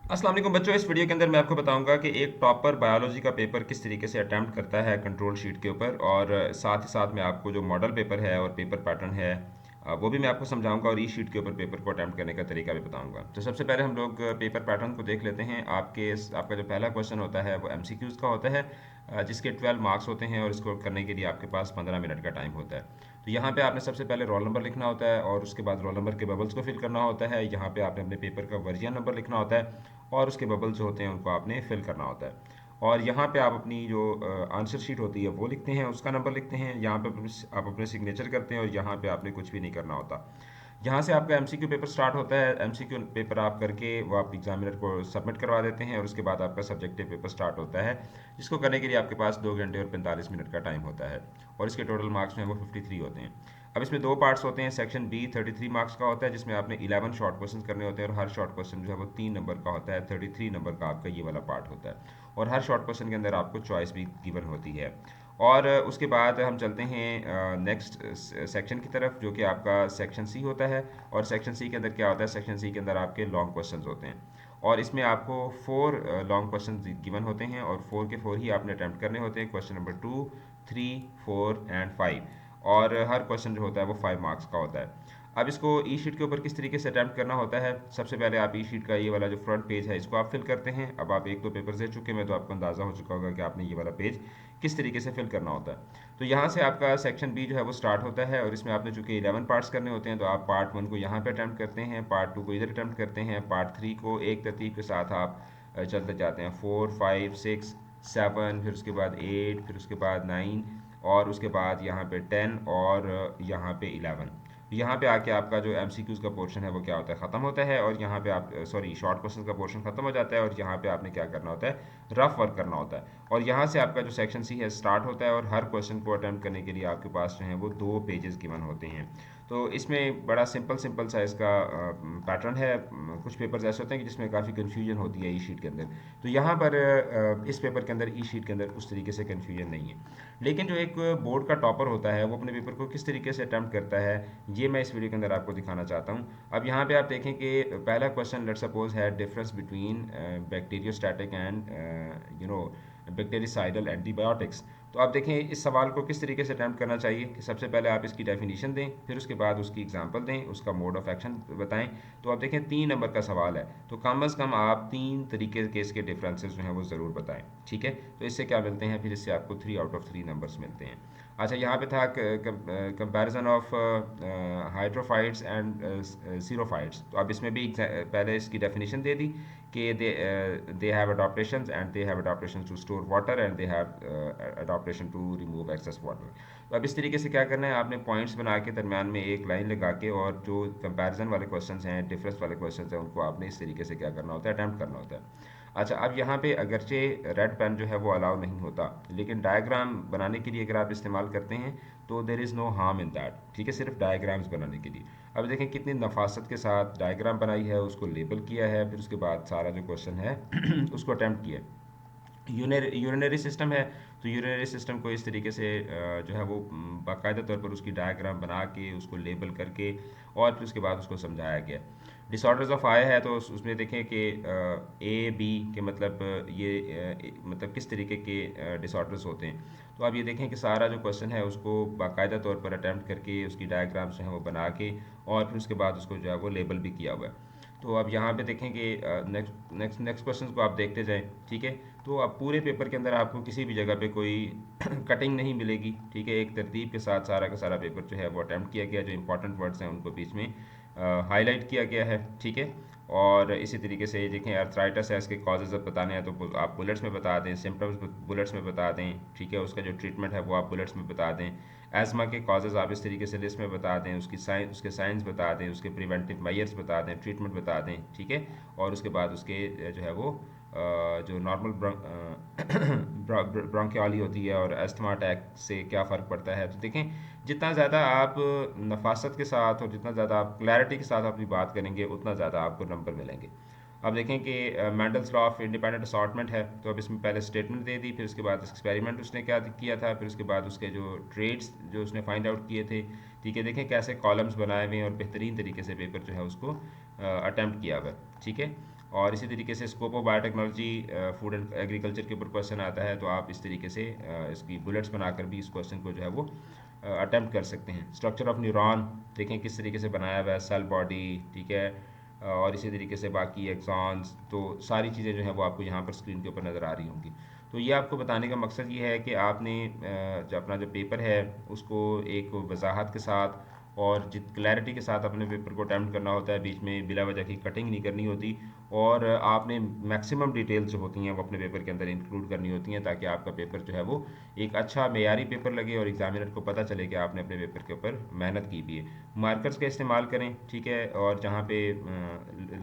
अस्सलाम वालेकुम बच्चों, इस वीडियो के अंदर मैं आपको बताऊंगा कि एक टॉपर बायोलॉजी का पेपर किस तरीके से अटैम्प्ट करता है कंट्रोल शीट के ऊपर, और साथ ही साथ मैं आपको जो मॉडल पेपर है और पेपर पैटर्न है वो भी मैं आपको समझाऊंगा, और ई शीट के ऊपर पेपर को अटैम्प्ट करने का तरीका भी बताऊंगा। तो सबसे पहले हम लोग पेपर पैटर्न को देख लेते हैं। आपका जो पहला क्वेश्चन होता है वो एमसीक्यूज़ का होता है, जिसके 12 मार्क्स होते हैं, और इसको करने के लिए आपके पास 15 मिनट का टाइम होता है। तो यहाँ पे आपने सबसे पहले रोल नंबर लिखना होता है, और उसके बाद रोल नंबर के बबल्स को फिल करना होता है। यहाँ पे आपने अपने पेपर का वर्जियन नंबर लिखना होता है, और उसके बबल्स जो होते हैं उनको आपने फिल करना होता है। और यहाँ पे आप अपनी जो आंसर शीट होती है वो लिखते हैं, उसका नंबर लिखते हैं। यहाँ पे आप अपने सिग्नेचर करते हैं, और यहाँ पे आपने कुछ भी नहीं करना होता। यहाँ से आपका एमसीक्यू पेपर स्टार्ट होता है। एमसीक्यू पेपर आप करके वो आप एग्जामिनर को सबमिट करवा देते हैं, और उसके बाद आपका सब्जेक्टिव पेपर स्टार्ट होता है, जिसको करने के लिए आपके पास 2 घंटे और 45 मिनट का टाइम होता है। और इसके टोटल मार्क्स में वो 53 होते हैं। अब इसमें दो पार्ट्स होते हैं। सेक्शन बी 33 मार्क्स का होता है, जिसमें आपने 11 शॉर्ट क्वेश्चन करने होते हैं, और हर शॉर्ट क्वेश्चन जो है वो 3 नंबर का होता है। 33 नंबर का आपका ये वाला पार्ट होता है, और हर शॉर्ट क्वेश्चन के अंदर आपको चॉइस भी गिवन होती है। और उसके बाद हम चलते हैं नेक्स्ट सेक्शन की तरफ, जो कि आपका सेक्शन सी होता है। और सेक्शन सी के अंदर क्या होता है? सेक्शन सी के अंदर आपके लॉन्ग क्वेश्चंस होते हैं, और इसमें आपको 4 लॉन्ग क्वेश्चन गिवन होते हैं, और 4 के 4 ही आपने अटैम्प्ट करने होते हैं। Question number 2, 3, 4 and 5। और हर क्वेश्चन जो होता है वो 5 मार्क्स का होता है। अब इसको ई शीट के ऊपर किस तरीके से अटैम्प्ट करना होता है? सबसे पहले आप ई शीट का ये वाला जो फ्रंट पेज है इसको आप फिल करते हैं। अब आप एक दो पेपर दे चुके हैं, तो आपको अंदाज़ा हो चुका होगा कि आपने ये वाला पेज किस तरीके से फिल करना होता है। तो यहाँ से आपका सेक्शन बी जो है वो स्टार्ट होता है, और इसमें आपने चूंकि 11 पार्ट्स करने होते हैं, तो आप पार्ट 1 को यहाँ पे अटैम्प्ट करते हैं, पार्ट 2 को इधर अटैम्प्ट करते हैं, पार्ट 3 को एक तरतीब के साथ आप चलते जाते हैं। 4, 5, 6, 7, फिर उसके बाद 8, फिर उसके बाद 9, और उसके बाद यहाँ पे 10, और यहाँ पे 11। यहाँ पे आके आपका जो एमसीक्यूज़ का पोर्शन है वो क्या होता है? ख़त्म होता है। और यहाँ पे आप सॉरी शॉर्ट क्वेश्चन का पोर्शन ख़त्म हो जाता है, और यहाँ पे आपने क्या करना होता है? रफ वर्क करना होता है। और यहाँ से आपका जो सेक्शन सी है स्टार्ट होता है, और हर क्वेश्चन को अटैम्प्ट करने के लिए आपके पास जो है वो 2 पेजेस गिवन होते हैं। तो इसमें बड़ा सिंपल सिंपल सा इसका पैटर्न है। कुछ पेपर्स ऐसे होते हैं कि जिसमें काफ़ी कन्फ्यूजन होती है ई शीट के अंदर। तो यहाँ पर इस पेपर के अंदर, ई शीट के अंदर, उस तरीके से कन्फ्यूजन नहीं है। लेकिन जो एक बोर्ड का टॉपर होता है वो अपने पेपर को किस तरीके से अटैम्प्ट करता है, ये मैं इस वीडियो के अंदर आपको दिखाना चाहता हूँ। अब यहाँ पे आप देखें कि पहला क्वेश्चन लेट सपोज है difference between bacteriostatic and bactericidal antibiotics. तो आप देखें इस सवाल को किस तरीके से अटैम्प्ट करना चाहिए कि सबसे पहले आप इसकी डेफिनेशन दें, फिर उसके बाद उसकी एग्जांपल दें, उसका मोड ऑफ एक्शन बताएं। तो आप देखें 3 नंबर का सवाल है, तो कम अज़ कम आप 3 तरीके के इसके डिफरेंसेस जो हैं वो ज़रूर बताएं। ठीक है, तो इससे क्या मिलते हैं? फिर इससे आपको 3 आउट ऑफ 3 नंबर्स मिलते हैं। अच्छा, यहाँ पे था कंपैरिजन ऑफ हाइड्रोफाइट्स एंड सीरोफाइट्स। तो अब इसमें भी पहले इसकी डेफिनेशन दे दी कि they have adaptations and they have adaptations to store water and they have adaptation to remove excess water। तो अब इस तरीके से क्या करना है? आपने पॉइंट्स बना के दरमियान में एक लाइन लगा के, और जो कंपैरिजन वाले क्वेश्चंस हैं, डिफरेंस वाले क्वेश्चंस हैं, उनको आपने इस तरीके से क्या करना होता है? अटैम्प्ट करना होता है। अच्छा, अब यहाँ पे अगरचे रेड पेन जो है वो अलाउ नहीं होता, लेकिन डायग्राम बनाने के लिए अगर आप इस्तेमाल करते हैं तो there is no harm in that. ठीक है, सिर्फ डायग्राम्स बनाने के लिए। अब देखें कितनी नफासत के साथ डायग्राम बनाई है, उसको लेबल किया है, फिर उसके बाद सारा जो क्वेश्चन है उसको अटैम्प्ट किया है। यूरिनरी सिस्टम है, तो यूरिनरी सिस्टम को इस तरीके से जो है वो बाकायदा तौर पर उसकी डायग्राम बना के, उसको लेबल करके, और फिर उसके बाद उसको समझाया गया। डिसऑर्डर्स ऑफ आई है, तो उसमें देखें कि ए बी के मतलब मतलब किस तरीके के डिसऑर्डर्स होते हैं। तो आप ये देखें कि सारा जो क्वेश्चन है उसको बाकायदा तौर पर अटैम्प्ट करके, उसकी डायग्राम्स जो है वो बना के, और फिर उसके बाद उसको जो है वो लेबल भी किया हुआ है। तो अब यहाँ पे देखें कि नेक्स्ट नेक्स्ट नेक्स्ट क्वेश्चन को आप देखते जाएं। ठीक है, तो अब पूरे पेपर के अंदर आपको किसी भी जगह पे कोई कटिंग नहीं मिलेगी। ठीक है, एक तरतीब के साथ सारा का सारा पेपर जो है वो अटैम्प्ट किया गया। जो इंपॉर्टेंट वर्ड्स हैं उनको बीच में हाईलाइट किया गया है। ठीक है, और इसी तरीके से देखें अर्थराइटिस है, इसके कॉजेज़ अब बताने हैं तो आप बुलेट्स में बता दें, सिम्टम्स बुलेट्स में बता दें। ठीक है, उसका जो ट्रीटमेंट है वो आप बुलेट्स में बता दें। एज़मा के कॉजेज़ आप इस तरीके से लिस्ट में बता दें, उसके साइंस बता दें, उसके प्रिवेंटिव मेजर्स बता दें, ट्रीटमेंट बता दें। ठीक है, और उसके बाद उसके जो है वो जो नॉर्मल ब्रोंकियोली होती है और अस्थमा अटैक से क्या फ़र्क पड़ता है। तो देखें जितना ज़्यादा आप नफासत के साथ और जितना ज़्यादा आप क्लैरिटी के साथ अपनी बात करेंगे, उतना ज़्यादा आपको नंबर मिलेंगे। अब देखें कि Mendel's law of independent assortment है, तो अब इसमें पहले स्टेटमेंट दे दी, फिर उसके बाद एक्सपेरिमेंट उसने क्या किया था, फिर उसके बाद उसके जो ट्रेड्स जो उसने फाइंड आउट किए थे। ठीक है, देखें कैसे कॉलम्स बनाए हुए हैं, और बेहतरीन तरीके से पेपर जो है उसको अटैम्प्ट किया हुआ है। ठीक है, और इसी तरीके से scope of biotechnology food and agriculture के ऊपर क्वेश्चन आता है, तो आप इस तरीके से इसकी बुलेट्स बनाकर भी इस क्वेश्चन को जो है वो अटेम्प्ट कर सकते हैं। स्ट्रक्चर ऑफ न्यूरॉन देखें किस तरीके से बनाया हुआ है, सेल बॉडी, ठीक है, और इसी तरीके से बाकी एक्सॉन्स, तो सारी चीज़ें जो है वो आपको यहाँ पर स्क्रीन के ऊपर नज़र आ रही होंगी। तो ये आपको बताने का मकसद ये है कि आपने जो अपना जो पेपर है उसको एक वजाहत के साथ और जित क्लैरिटी के साथ अपने पेपर को अटैम्प्ट करना होता है, बीच में बिला वजह की कटिंग नहीं करनी होती, और आपने मैक्सिमम डिटेल्स जो होती हैं वो अपने पेपर के अंदर इंक्लूड करनी होती हैं, ताकि आपका पेपर जो है वो एक अच्छा मेयारी पेपर लगे और एग्जामिनर को पता चले कि आपने अपने पेपर के ऊपर मेहनत की भी है। मार्कर्स का इस्तेमाल करें, ठीक है, और जहाँ पे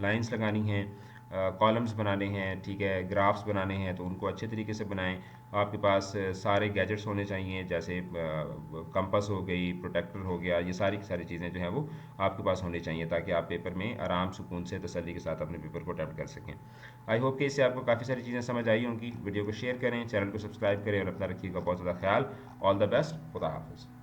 लाइंस लगानी हैं, कॉलम्स बनाने हैं, ठीक है, ग्राफ्स बनाने हैं, तो उनको अच्छे तरीके से बनाएं। आपके पास सारे गैजेट्स होने चाहिए, जैसे कंपास हो गई, प्रोटेक्टर हो गया, ये सारी की सारी चीज़ें जो हैं वो आपके पास होनी चाहिए, ताकि आप पेपर में आराम सुकून से तसल्ली के साथ अपने पेपर को अटेम्प्ट कर सकें। आई होप कि इससे आपको काफ़ी सारी चीज़ें समझ आई होंगी। वीडियो को शेयर करें, चैनल को सब्सक्राइब करें और अपना रखिएगा बहुत ज़्यादा ख्याल। ऑल द बेस्ट, खुदा हाफिज़।